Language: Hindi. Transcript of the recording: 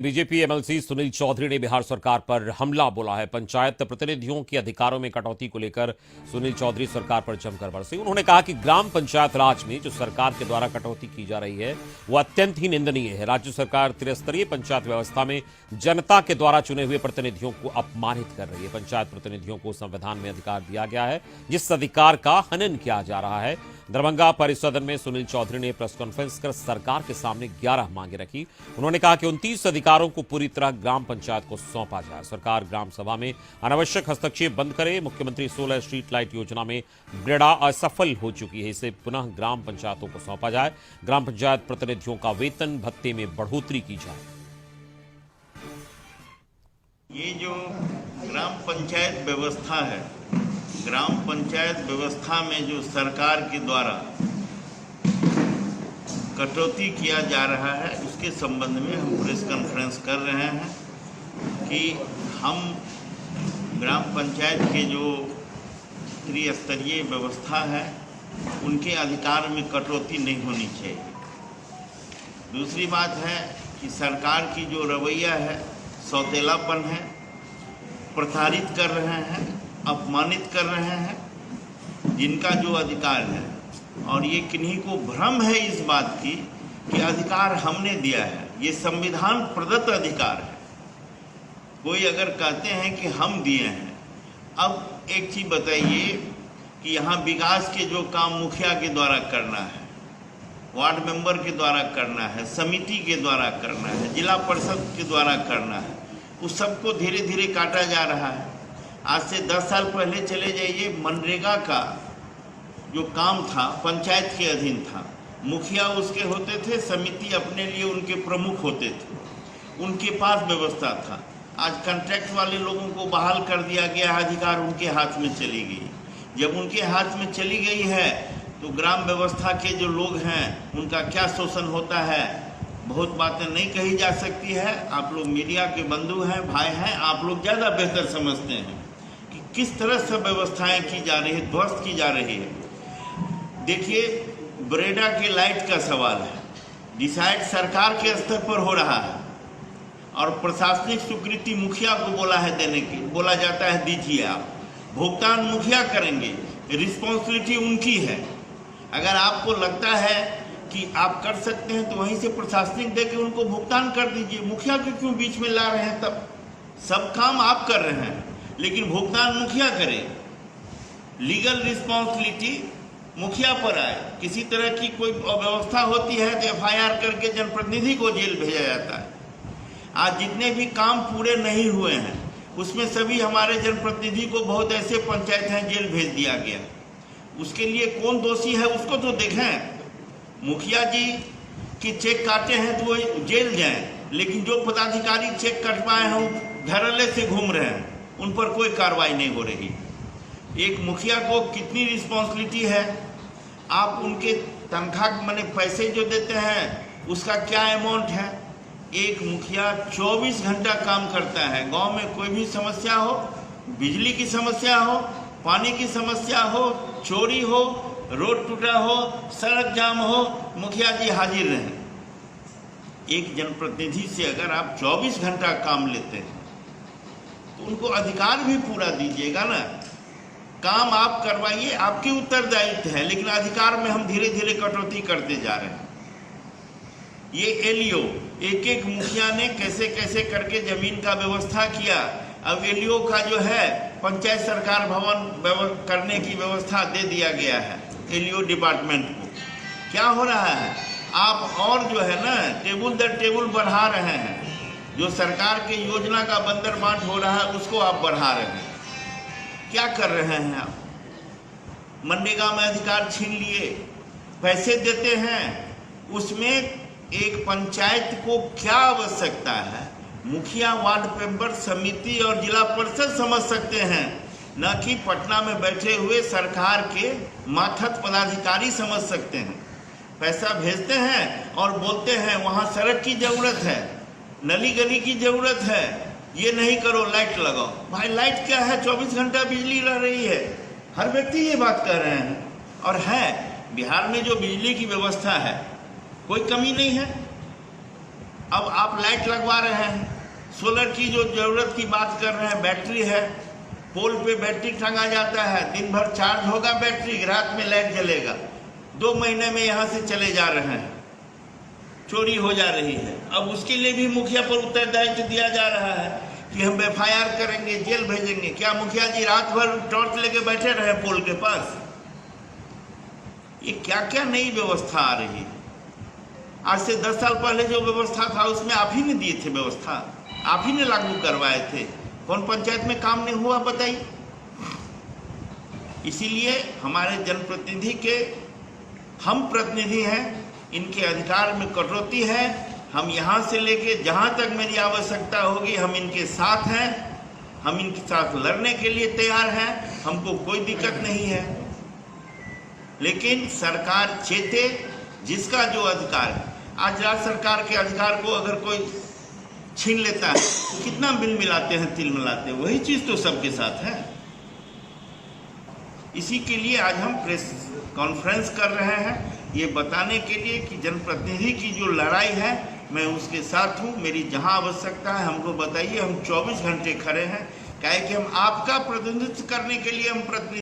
बीजेपी एमएलसी सुनील चौधरी ने बिहार सरकार पर हमला बोला है। पंचायत प्रतिनिधियों के अधिकारों में कटौती को लेकर सुनील चौधरी सरकार पर जमकर बरसे। उन्होंने कहा कि ग्राम पंचायत राज में जो सरकार के द्वारा कटौती की जा रही है वो अत्यंत ही निंदनीय है। राज्य सरकार त्रिस्तरीय पंचायत व्यवस्था में जनता के द्वारा चुने हुए प्रतिनिधियों को अपमानित कर रही है। पंचायत प्रतिनिधियों को संविधान में अधिकार दिया गया है, जिस अधिकार का हनन किया जा रहा है। दरभंगा परिसदन में सुनील चौधरी ने प्रेस कॉन्फ्रेंस कर सरकार के सामने 11 मांगे रखी। उन्होंने कहा कि 29 अधिकारों को पूरी तरह ग्राम पंचायत को सौंपा जाए। सरकार ग्राम सभा में अनावश्यक हस्तक्षेप बंद करे। मुख्यमंत्री 16 स्ट्रीट लाइट योजना में बेड़ा असफल हो चुकी है, इसे पुनः ग्राम पंचायतों को सौंपा जाए। ग्राम पंचायत प्रतिनिधियों का वेतन भत्ते में बढ़ोतरी की जाए। ये जो ग्राम पंचायत व्यवस्था है, ग्राम पंचायत व्यवस्था में जो सरकार के द्वारा कटौती किया जा रहा है, उसके संबंध में हम प्रेस कॉन्फ्रेंस कर रहे हैं कि हम ग्राम पंचायत के जो त्रिस्तरीय व्यवस्था है उनके अधिकार में कटौती नहीं होनी चाहिए। दूसरी बात है कि सरकार की जो रवैया है सौतेलापन है, प्रताड़ित कर रहे हैं, अपमानित कर रहे हैं जिनका जो अधिकार है। और ये किन्हीं को भ्रम है इस बात की कि अधिकार हमने दिया है, ये संविधान प्रदत्त अधिकार है। कोई अगर कहते हैं कि हम दिए हैं, अब एक चीज़ बताइए कि यहाँ विकास के जो काम मुखिया के द्वारा करना है, वार्ड मेंबर के द्वारा करना है, समिति के द्वारा करना है, जिला परिषद के द्वारा करना है, उस सबको धीरे धीरे काटा जा रहा है। आज से 10 साल पहले चले जाइए, मनरेगा का जो काम था पंचायत के अधीन था, मुखिया उसके होते थे, समिति अपने लिए उनके प्रमुख होते थे, उनके पास व्यवस्था था। आज कॉन्ट्रैक्ट वाले लोगों को बहाल कर दिया गया है, अधिकार उनके हाथ में चली गई। जब उनके हाथ में चली गई है तो ग्राम व्यवस्था के जो लोग हैं उनका क्या शोषण होता है, बहुत बातें नहीं कही जा सकती है। आप लोग मीडिया के बंधु हैं, भाई हैं, आप लोग ज़्यादा बेहतर समझते हैं कि किस तरह से व्यवस्थाएं की जा रही है, ध्वस्त की जा रही है। देखिए, ब्रेडा के लाइट का सवाल है, डिसाइड सरकार के स्तर पर हो रहा है और प्रशासनिक स्वीकृति मुखिया को बोला है देने की, बोला जाता है दीजिए आप, भुगतान मुखिया करेंगे, रिस्पॉन्सिबिलिटी उनकी है। अगर आपको लगता है कि आप कर सकते हैं तो वहीं से प्रशासनिक दे के उनको भुगतान कर दीजिए। मुखिया को क्यों बीच में ला रहे हैं? तब सब काम आप कर रहे हैं लेकिन भुगतान मुखिया करे, लीगल रिस्पॉन्सिबिलिटी मुखिया पर आए। किसी तरह की कोई अव्यवस्था होती है तो एफआईआर करके जनप्रतिनिधि को जेल भेजा जाता है। आज जितने भी काम पूरे नहीं हुए हैं उसमें सभी हमारे जनप्रतिनिधि को, बहुत ऐसे पंचायत हैं, जेल भेज दिया गया। उसके लिए कौन दोषी है उसको तो देखें। मुखिया जी की चेक काटे हैं तो वो जेल जाएं, लेकिन जो पदाधिकारी चेक कटवाए हैं वो धड़ल्ले से घूम रहे हैं, उन पर कोई कार्रवाई नहीं हो रही। एक मुखिया को कितनी रिस्पॉन्सिबिलिटी है, आप उनके तनख्वाह माने पैसे जो देते हैं उसका क्या अमाउंट है। एक मुखिया 24 घंटा काम करता है। गांव में कोई भी समस्या हो, बिजली की समस्या हो, पानी की समस्या हो, चोरी हो, रोड टूटा हो, सड़क जाम हो, मुखिया जी हाजिर रहें। एक जनप्रतिनिधि से अगर आप 24 घंटा काम लेते हैं तो उनको अधिकार भी पूरा दीजिएगा ना। काम आप करवाइए, आपकी उत्तरदायित्व है, लेकिन अधिकार में हम धीरे धीरे कटौती करते जा रहे हैं। ये एलईओ, एक एक मुखिया ने कैसे कैसे करके जमीन का व्यवस्था किया। अब एलईओ का जो है पंचायत सरकार भवन करने की व्यवस्था दे दिया गया है एलईओ डिपार्टमेंट को। क्या हो रहा है, आप और जो है ना टेबल दर टेबल बढ़ा रहे हैं। जो सरकार के योजना का बंदर बांट हो रहा है उसको आप बढ़ा रहे हैं। क्या कर रहे हैं आप? मनरेगा में अधिकार छीन लिए, पैसे देते हैं, उसमें एक पंचायत को क्या आवश्यकता है मुखिया, वार्ड मेंबर, समिति और जिला परिषद समझ सकते हैं, न कि पटना में बैठे हुए सरकार के माथत पदाधिकारी समझ सकते हैं। पैसा भेजते हैं और बोलते हैं वहाँ सड़क की जरूरत है, नली गली की जरूरत है, ये नहीं करो, लाइट लगाओ। भाई लाइट क्या है, 24 घंटा बिजली रह रही है। हर व्यक्ति ये बात कर रहे हैं। और है बिहार में जो बिजली की व्यवस्था है कोई कमी नहीं है। अब आप लाइट लगवा रहे हैं, सोलर की जो जरूरत की बात कर रहे हैं, बैटरी है, पोल पे बैटरी टंगा जाता है, दिन भर चार्ज होगा बैटरी, रात में लाइट जलेगा। 2 महीने में यहाँ से चले जा रहे हैं, चोरी हो जा रही है। अब उसके लिए भी मुखिया पर उत्तरदायित्व दिया जा रहा है कि हम FIR करेंगे, जेल भेजेंगे। क्या मुखिया जी रात भर टॉर्च लेके बैठे रहे पोल के पास? ये क्या क्या नई व्यवस्था आ रही है। आज से 10 साल पहले जो व्यवस्था था उसमें आप ही ने दिए थे व्यवस्था, आप ही ने लागू करवाए थे। कौन पंचायत में काम नहीं हुआ बताइए। इसीलिए हमारे जनप्रतिनिधि के, हम प्रतिनिधि हैं, इनके अधिकार में कटौती है। हम यहाँ से लेके जहाँ तक मेरी आवश्यकता होगी हम इनके साथ हैं, हम इनके साथ लड़ने के लिए तैयार हैं, हमको कोई दिक्कत नहीं है। लेकिन सरकार चेते, जिसका जो अधिकार है। आज राज्य सरकार के अधिकार को अगर कोई छीन लेता है, कितना बिल मिलाते हैं, तिल मिलाते हैं, वही चीज तो सबके साथ है। इसी के लिए आज हम प्रेस कॉन्फ्रेंस कर रहे हैं, ये बताने के लिए कि जनप्रतिनिधि की जो लड़ाई है मैं उसके साथ हूँ। मेरी जहाँ आवश्यकता है हमको बताइए, हम 24 घंटे खड़े हैं। क्या है कि हम आपका प्रतिनिधित्व करने के लिए हम प्रतिनिधि